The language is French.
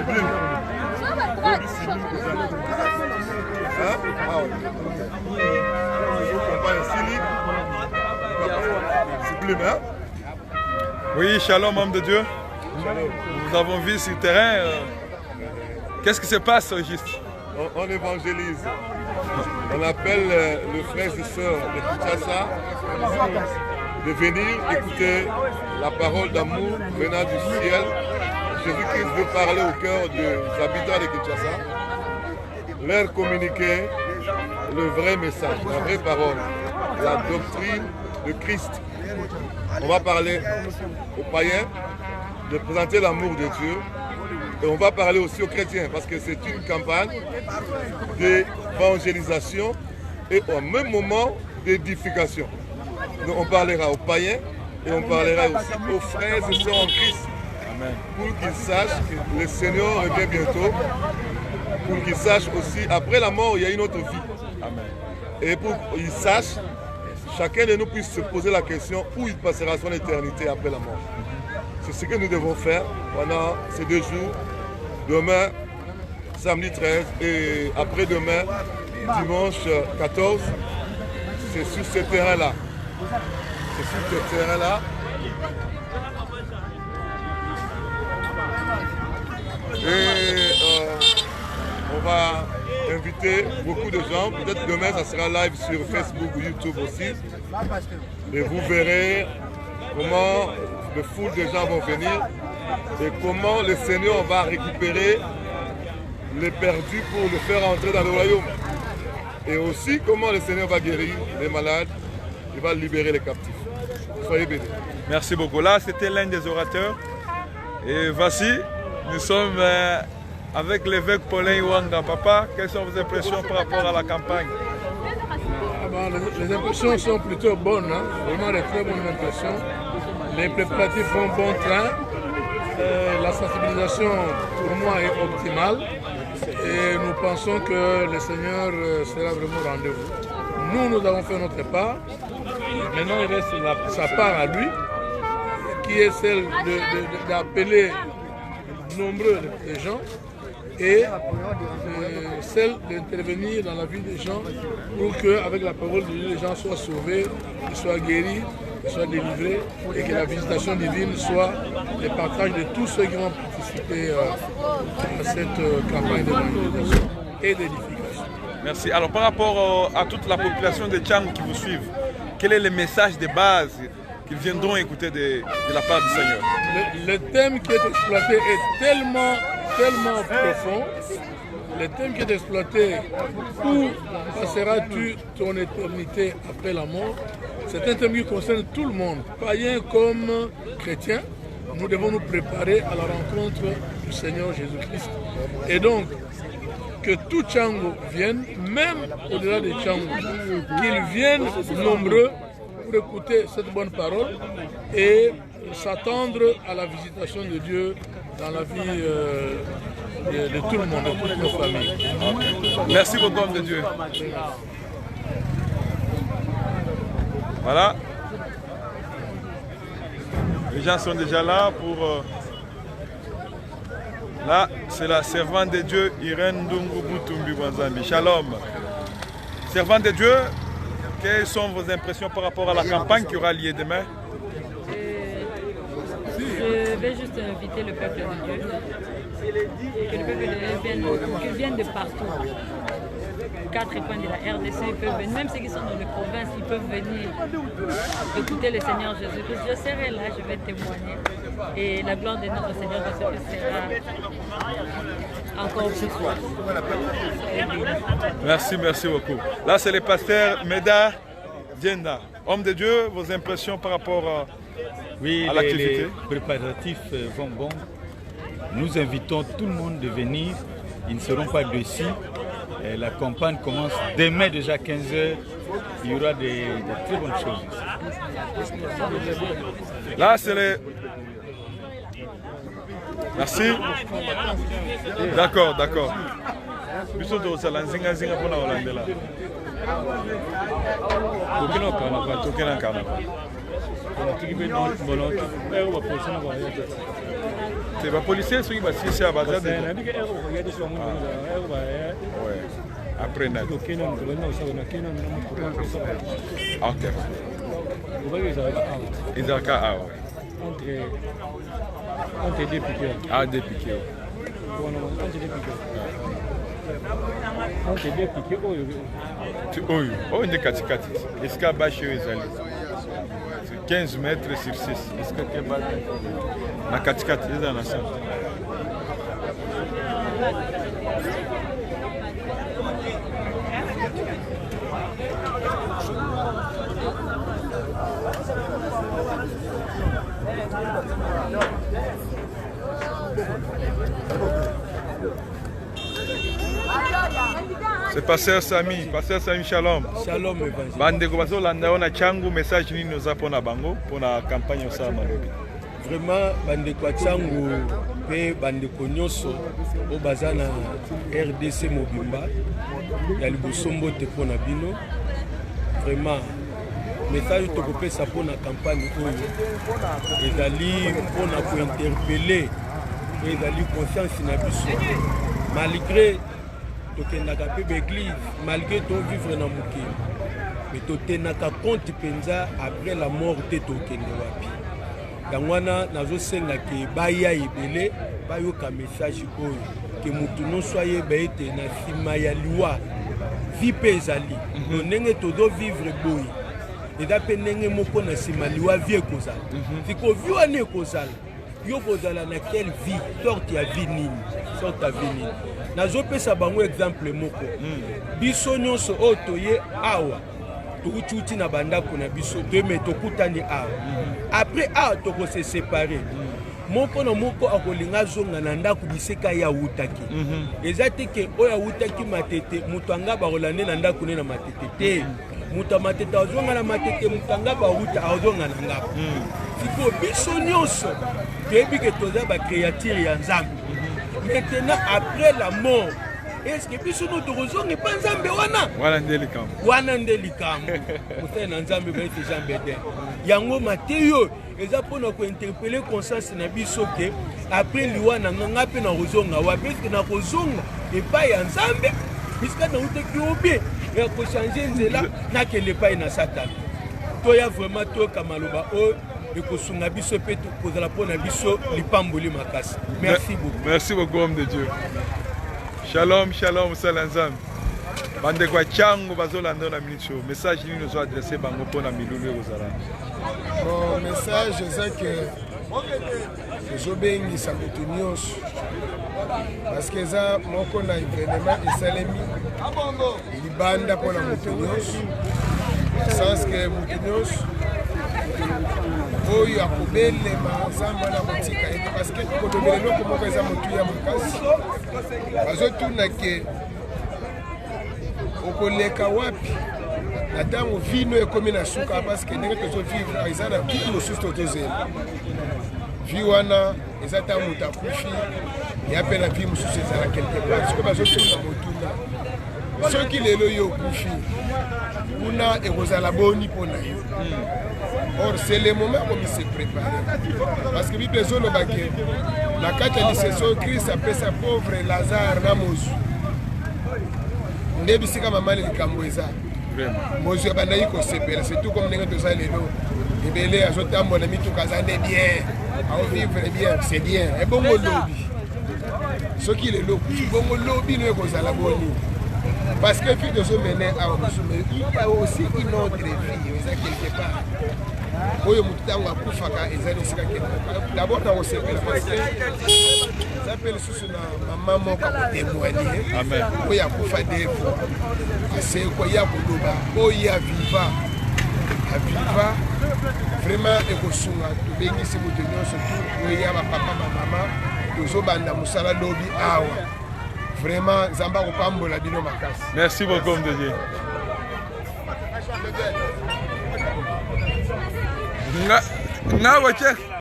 Sublime. Hein? Ah ouais. Campagne Sili. Sublime, hein? Oui, shalom, homme de Dieu. Shalom. Nous avons vu sur le terrain. Qu'est-ce qui se passe au juste? On évangélise. On appelle les frères et sœurs de Kinshasa de venir écouter la parole d'amour venant du ciel. Jésus-Christ veut parler au cœur des habitants de Kinshasa, leur communiquer le vrai message, la vraie parole, la doctrine de Christ. On va parler aux païens de présenter l'amour de Dieu. Et on va parler aussi aux chrétiens parce que c'est une campagne d'évangélisation et au même moment d'édification. Donc on parlera aux païens et on parlera aussi aux frères et sœurs en Christ. Amen. Pour qu'ils sachent que le Seigneur revient bientôt. Pour qu'ils sachent aussi, après la mort, il y a une autre vie. Amen. Et pour qu'ils sachent, chacun de nous puisse se poser la question où il passera son éternité après la mort. C'est ce que nous devons faire pendant ces 2 jours. Demain, samedi 13 et après-demain, dimanche 14. C'est sur ce terrain-là. C'est sur ce terrain-là. Et on va inviter beaucoup de gens. Peut-être demain, ça sera live sur Facebook ou YouTube aussi. Et vous verrez comment le foule de gens vont venir et comment le Seigneur va récupérer les perdus pour le faire entrer dans le royaume. Et aussi comment le Seigneur va guérir les malades, il va libérer les captifs. Soyez bénis. Merci beaucoup. Là, c'était l'un des orateurs. Et voici, nous sommes avec l'évêque Paulin Iwanga. Papa, quelles sont vos impressions par rapport à la campagne? Les impressions sont plutôt bonnes, hein? Vraiment de très bonnes impressions. Les préparatifs vont bon train. La sensibilisation pour moi est optimale. Et nous pensons que le Seigneur sera vraiment au rendez-vous. Nous avons fait notre part. Maintenant, il reste sa part à lui, qui est celle d'appeler nombreux de gens et celle d'intervenir dans la vie des gens pour qu'avec la parole de Dieu, les gens soient sauvés, qu'ils soient guéris, qu'ils soient délivrés et que la visitation divine soit le partage de tous ceux qui vont participer à cette campagne d'évangélisation et d'édification. Merci. Alors par rapport à toute la population de Tchang qui vous suivent, quel est le message de base qu'ils viendront écouter de la part du Seigneur? Le thème qui est exploité est tellement profond. Le thème qui est exploité, où passeras-tu ton éternité après la mort? C'est un thème qui concerne tout le monde, païens comme chrétiens. Nous devons nous préparer à la rencontre du Seigneur Jésus-Christ. Et donc, que tout Tchango vienne, même au-delà des Tchango, qu'ils viennent nombreux pour écouter cette bonne parole et s'attendre à la visitation de Dieu dans la vie de tout le monde, de toutes nos familles. Merci beaucoup, homme de Dieu. Voilà. Les gens sont déjà là pour... Là, c'est la servante de Dieu, Irène Dungu Butumbi Wanzambi. Shalom. Servante de Dieu, quelles sont vos impressions par rapport à la campagne qui aura lieu demain? Je vais juste inviter le peuple de Dieu, que le peuple de Dieu vienne de partout. 4 coins de la RDC, ils peuvent venir, même ceux qui sont dans les provinces, ils peuvent venir écouter le Seigneur Jésus-Christ. Je serai là, je vais témoigner. Et la gloire de notre Seigneur Jésus-Christ sera encore plus forte. Merci beaucoup. Là, c'est le pasteur Meda Dienda. Homme de Dieu, vos impressions par rapport à l'activité? Les préparatifs vont bon. Nous invitons tout le monde de venir. Ils ne seront pas déçus. La campagne commence demain déjà à 15h. Il y aura des très bonnes choses. Là, c'est les... Merci. D'accord. Biso to sala nzinga pona olandela. Tokena kana. C'est pas policier, ceux qui va ici à Bazar. Ouais. Après, OK. Ils ont qu'à entre deux piquets. Ah, deux piquets. Entre deux piquets, oh, il est katikati. Est-ce qu'il y a bâché 15 mètres sur 6. Est-ce qu'il y a bâché na katikati, ils en ont ça. C'est Pasteur Sami Shalom. Shalom, Bandeko bazolanda ona changu message nini oza pona bango pona campagne osala malobi. Vraiment bandeko changu pe bandeko nyonso o baza na RDC mobimba ya liboso mbote pona bino. Vraiment message tokopesa pona campagne oyo ezali pona kointerpeller ezali conscience na biso malgré tokendaka mpe baeglise malgré tovivre na mokili me totenaka compte mpenza après la mort te tokende wapi yango wana nazosengaka baya ebele bayoka message oyo ke motu nyonso ayeba ete na nsima ya liwa vi mpe ezali no ndenge tozovivre boye eza mpe ndenge moko na nsima liwa vi ekozala siko vi wana ekozala yo kozala na quelle vie sorte ya vie nini sorte ya vie nini nazopesa bango exemple moko biso nyonso oyo toye awa tokuti na bandako na biso toyeme tokutani awa après awa tokose séparer moko na moko akolinga zonga na ndako bisika ya awutaki eza te ke oyo awutaki matete moto anga bakolande na ndako ne na matete te moto matete azonga na matete moto anga bawuta azonga na ngako siko biso nyonso toyebi ke toza bacréature ya nzambe maintenant après la mort est-ce que biso no tokozonga pa nzambe wana nde likambo mosali na nzambe baete Jean Beden yango mateyo eza mpona kointerpele conscience na biso ke après liwa na nganga mpe na kozonga wapi eske na kozonga epai ya nzambe bisika na uteki obe ya kochange nzela nakende epai na satana toya vraiment toyoka maloba oyo ekosunga biso mpe kozala mpona biso lipamboli makasi. Merci beaucoup. Merci beaucoup, homme de Dieu. Shalom, shalom, salam. Bande kwa changu bazolanda na minute show. Message nini nous adressé bango mpona milulu kozala. Bon message c'est que tozobengisa moto nyonso parce que eza moko na événement esalemi libanda mpona moto nyonso sens que moto nyonso oyo akobelema nzambe na kotika ete parce que kolobela eloko moko eza motu ya makasi bazotuna ke okoleka wapi na ntango vino ekomi na suka parce que ndenge tozovivre eza na kili mosusu tozozela vi wana eza ntango moto akufi ya mpe na vi mosusu ezala quelque part soki bazotuna motuna soki lelo yo okufi kuna ekozala boni mpo na yo. Or c'est le moment où il se prépare. Parce que la Bible dit que la carte de l'Israël, Christ appelle sa pauvre Lazare Namozu. Ndebi sika mama le kamweza. Mozu abandai ko sepela, c'est tout comme nenga toza lelo. Ebele azotamba na mitu kazande bien. A vivre bien, c'est bien. Et bongo lobi. Ce qui le lobi, bongo lobi no ekozala boni. Parce que fille de ce mener à il y a aussi une autre vie, quelque part. Oyo mutango akufaka ezali sika quelque d'abord dans ce parce que ça appelle sous na maman moko témoigner amen oyo akufa defo c'est quoi ya koloba oyo aviva vraiment ekosunga tobengisi moto nyonso tout oyo ya papa mama tozobanda musala lobi awa vraiment nzamba kopambola bino makasi. Merci beaucoup homme de Dieu. Nga wache